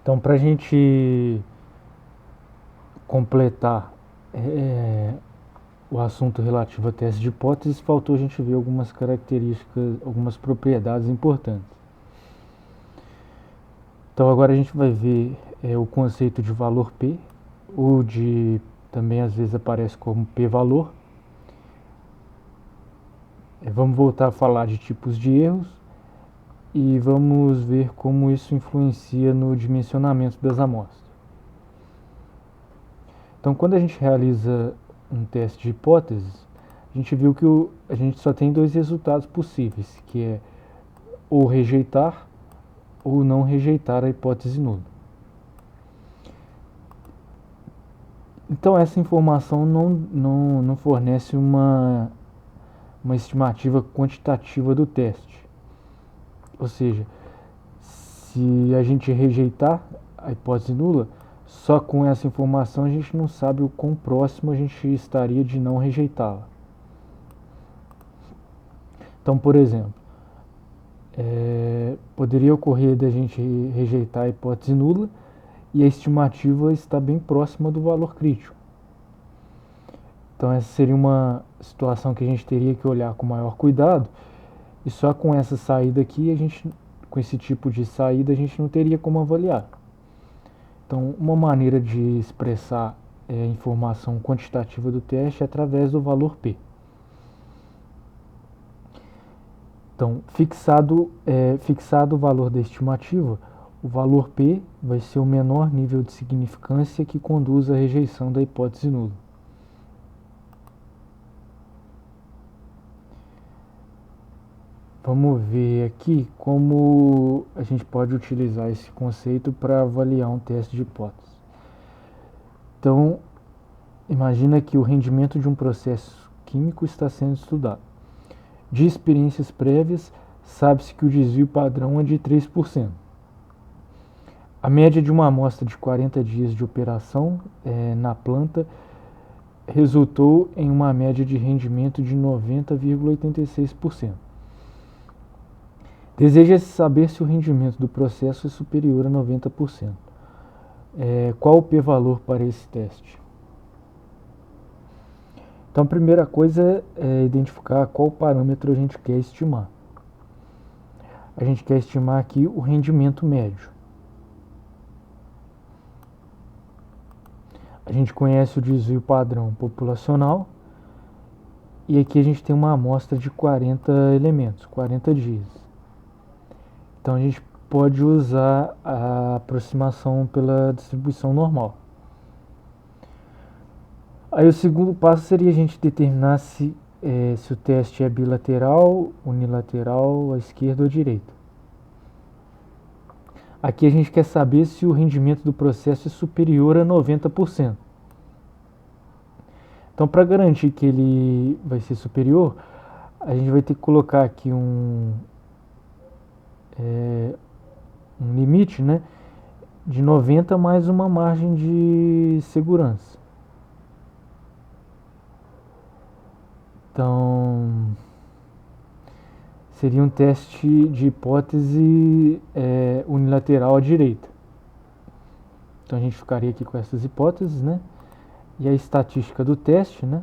Então, para a gente completar o assunto relativo a teste de hipóteses, faltou a gente ver algumas características, algumas propriedades importantes. Então, agora a gente vai ver o conceito de valor P, ou de também às vezes aparece como p-valor. Vamos voltar a falar de tipos de erros e vamos ver como isso influencia no dimensionamento das amostras. Então, quando a gente realiza um teste de hipóteses, a gente viu que a gente só tem dois resultados possíveis, que é ou rejeitar ou não rejeitar a hipótese nula. Então, essa informação não fornece uma estimativa quantitativa do teste. Ou seja, se a gente rejeitar a hipótese nula, só com essa informação a gente não sabe o quão próximo a gente estaria de não rejeitá-la. Então, por exemplo, poderia ocorrer da gente rejeitar a hipótese nula e a estimativa está bem próxima do valor crítico. Então, essa seria uma situação que a gente teria que olhar com maior cuidado, e só com essa saída aqui, com esse tipo de saída, a gente não teria como avaliar. Então, uma maneira de expressar a informação quantitativa do teste é através do valor P. Então, fixado o valor da estimativa, o valor P vai ser o menor nível de significância que conduz à rejeição da hipótese nula. Vamos ver aqui como a gente pode utilizar esse conceito para avaliar um teste de hipótese. Então, imagina que o rendimento de um processo químico está sendo estudado. De experiências prévias, sabe-se que o desvio padrão é de 3%. A média de uma amostra de 40 dias de operação na planta resultou em uma média de rendimento de 90,86%. Deseja-se saber se o rendimento do processo é superior a 90%. Qual o p-valor para esse teste? Então, a primeira coisa é identificar qual parâmetro a gente quer estimar. A gente quer estimar aqui o rendimento médio. A gente conhece o desvio padrão populacional e aqui a gente tem uma amostra de 40 elementos, 40 dias. Então a gente pode usar a aproximação pela distribuição normal. Aí o segundo passo seria a gente determinar se o teste é bilateral, unilateral, à esquerda ou à direita. Aqui a gente quer saber se o rendimento do processo é superior a 90%. Então, para garantir que ele vai ser superior, a gente vai ter que colocar aqui um limite, né, de 90 mais uma margem de segurança. Então, seria um teste de hipótese unilateral à direita. Então a gente ficaria aqui com essas hipóteses, né? E a estatística do teste, né?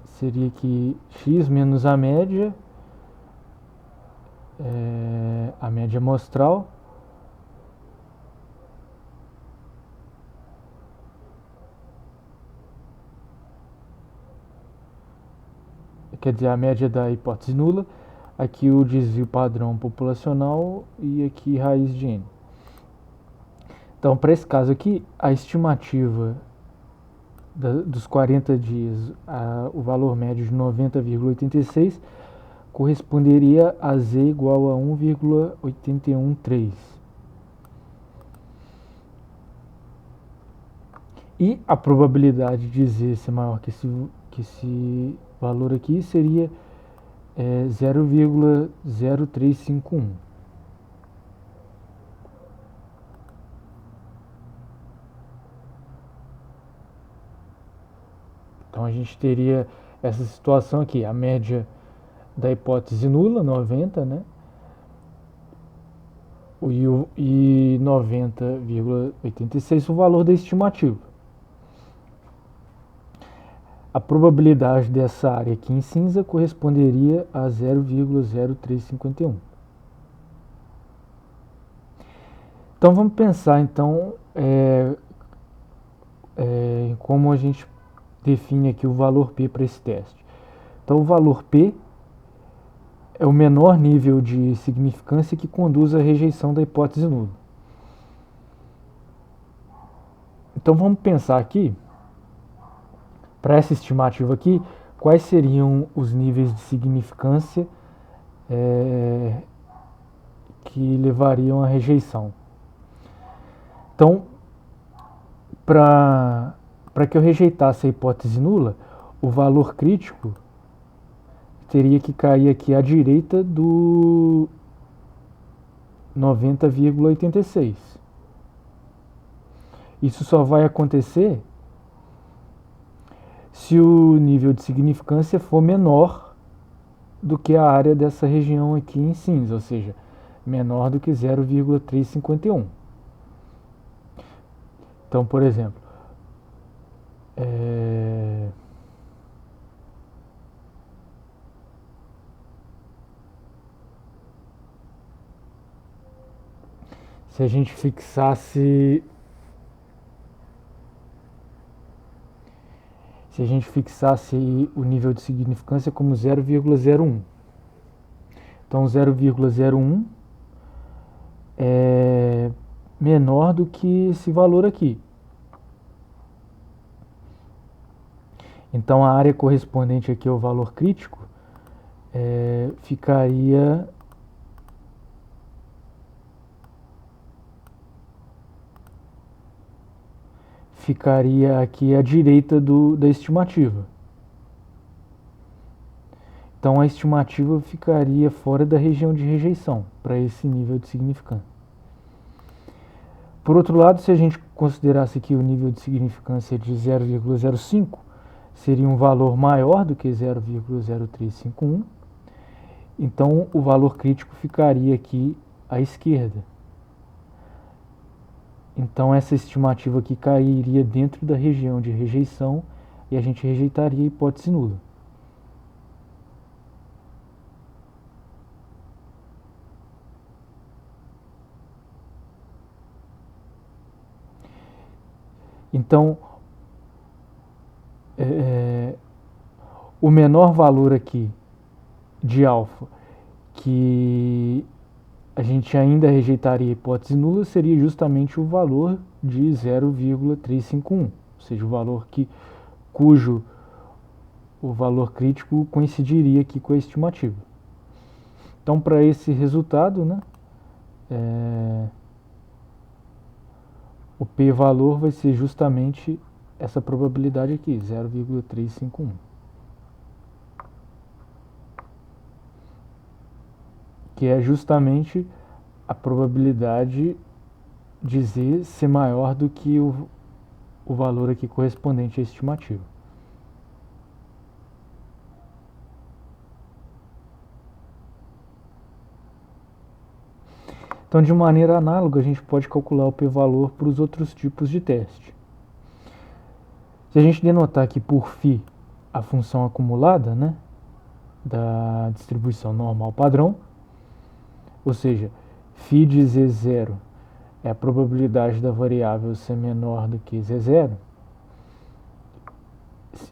Seria que x menos a média amostral, quer dizer, a média da hipótese nula, aqui o desvio padrão populacional e aqui raiz de n. Então, para esse caso aqui, a estimativa dos 40 dias, o valor médio de 90,86, corresponderia a z igual a 1,813. E a probabilidade de z ser maior que esse valor aqui seria 0,0351. Então a gente teria essa situação aqui, a média da hipótese nula, 90, né? e 90,86 o valor da estimativa. A probabilidade dessa área aqui em cinza corresponderia a 0,0351. Então vamos pensar então em como a gente define aqui o valor P para esse teste. Então o valor P é o menor nível de significância que conduz à rejeição da hipótese nula. Então vamos pensar aqui, para essa estimativa aqui, quais seriam os níveis de significância que levariam à rejeição. Então, para que eu rejeitasse a hipótese nula, o valor crítico teria que cair aqui à direita do 90,86. Isso só vai acontecer se o nível de significância for menor do que a área dessa região aqui em cinza, ou seja, menor do que 0,351. Então, por exemplo, se a gente fixasse o nível de significância como 0,01. Então 0,01 é menor do que esse valor aqui. Então a área correspondente aqui ao valor crítico ficaria aqui à direita da estimativa. Então a estimativa ficaria fora da região de rejeição para esse nível de significância. Por outro lado, se a gente considerasse aqui o nível de significância de 0,05, seria um valor maior do que 0,0351, então o valor crítico ficaria aqui à esquerda. Então essa estimativa aqui cairia dentro da região de rejeição e a gente rejeitaria a hipótese nula. Então, o menor valor aqui de alfa que a gente ainda rejeitaria a hipótese nula seria justamente o valor de 0,351, ou seja, o valor cujo o valor crítico coincidiria aqui com a estimativa. Então, para esse resultado, né, o p-valor vai ser justamente essa probabilidade aqui, 0,351. Que é justamente a probabilidade de Z ser maior do que o valor aqui correspondente à estimativa. Então, de maneira análoga, a gente pode calcular o p-valor para os outros tipos de teste. Se a gente denotar aqui por φ a função acumulada, né, da distribuição normal padrão, ou seja, φ de Z0 é a probabilidade da variável ser menor do que Z0,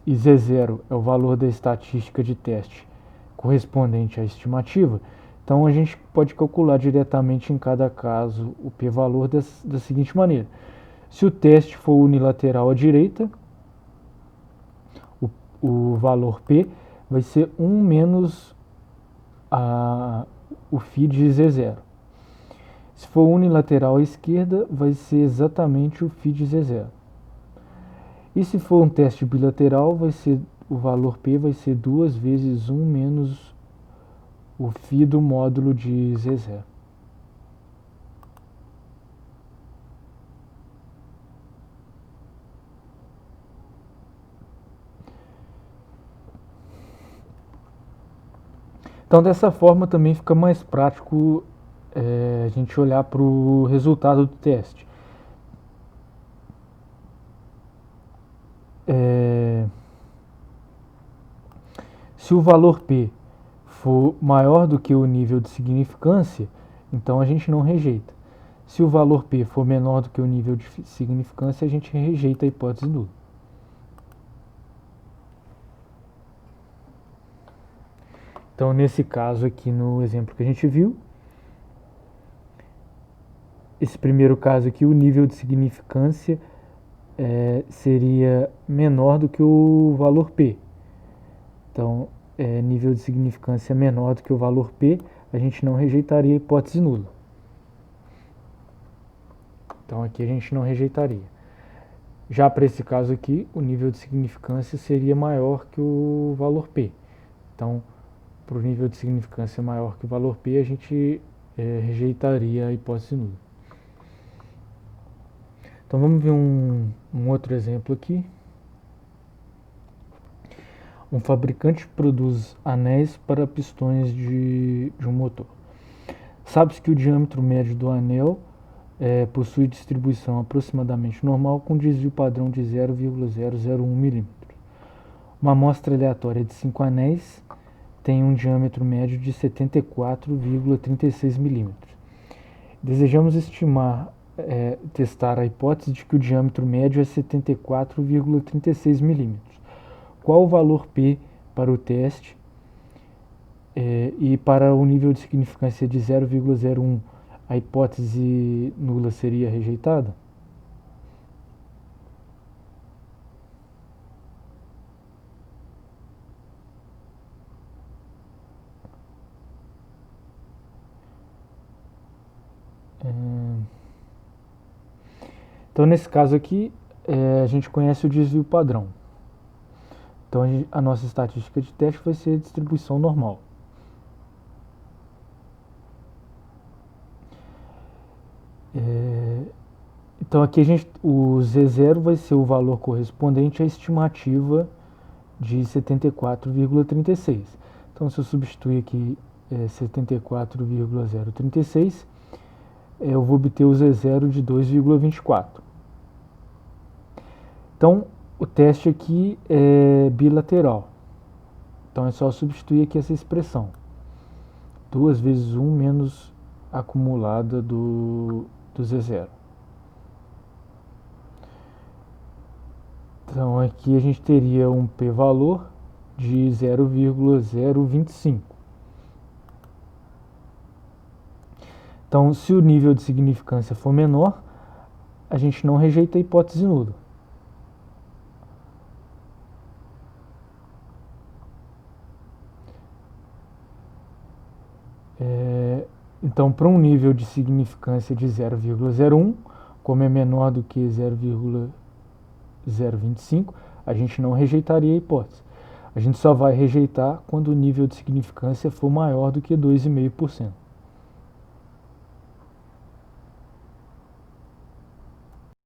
e Z0 é o valor da estatística de teste correspondente à estimativa, então a gente pode calcular diretamente em cada caso o p-valor da seguinte maneira. Se o teste for unilateral à direita, o valor P vai ser 1 menos o φ de Z0. Se for unilateral à esquerda, vai ser exatamente o φ de Z0. E se for um teste bilateral, o valor P vai ser 2 vezes 1 menos o φ do módulo de Z0. Então, dessa forma também fica mais prático a gente olhar para o resultado do teste. Se o valor P for maior do que o nível de significância, então a gente não rejeita. Se o valor P for menor do que o nível de significância, a gente rejeita a hipótese nula. Então, nesse caso aqui, no exemplo que a gente viu, esse primeiro caso aqui, o nível de significância seria menor do que o valor P. Então, nível de significância menor do que o valor P, a gente não rejeitaria a hipótese nula. Então, aqui a gente não rejeitaria. Já para esse caso aqui, o nível de significância seria maior que o valor P. Então, para o nível de significância maior que o valor P, a gente rejeitaria a hipótese nula. Então, vamos ver um outro exemplo aqui. Um fabricante produz anéis para pistões de um motor. Sabe-se que o diâmetro médio do anel possui distribuição aproximadamente normal com desvio padrão de 0,001 mm. Uma amostra aleatória de 5 anéis tem um diâmetro médio de 74,36 mm. Desejamos testar a hipótese de que o diâmetro médio é 74,36 mm. Qual o valor P para o teste e para o nível de significância de 0,01, a hipótese nula seria rejeitada? Então, nesse caso aqui, a gente conhece o desvio padrão. Então, a nossa estatística de teste vai ser a distribuição normal. Então, aqui o Z0 vai ser o valor correspondente à estimativa de 74,36. Então, se eu substituir aqui 74,036, eu vou obter o Z0 de 2,24. Então, o teste aqui é bilateral. Então, é só substituir aqui essa expressão. 2 vezes 1 menos a acumulada do Z0. Então, aqui a gente teria um p-valor de 0,025. Então, se o nível de significância for menor, a gente não rejeita a hipótese nula. Então, para um nível de significância de 0,01, como é menor do que 0,025, a gente não rejeitaria a hipótese. A gente só vai rejeitar quando o nível de significância for maior do que 2,5%.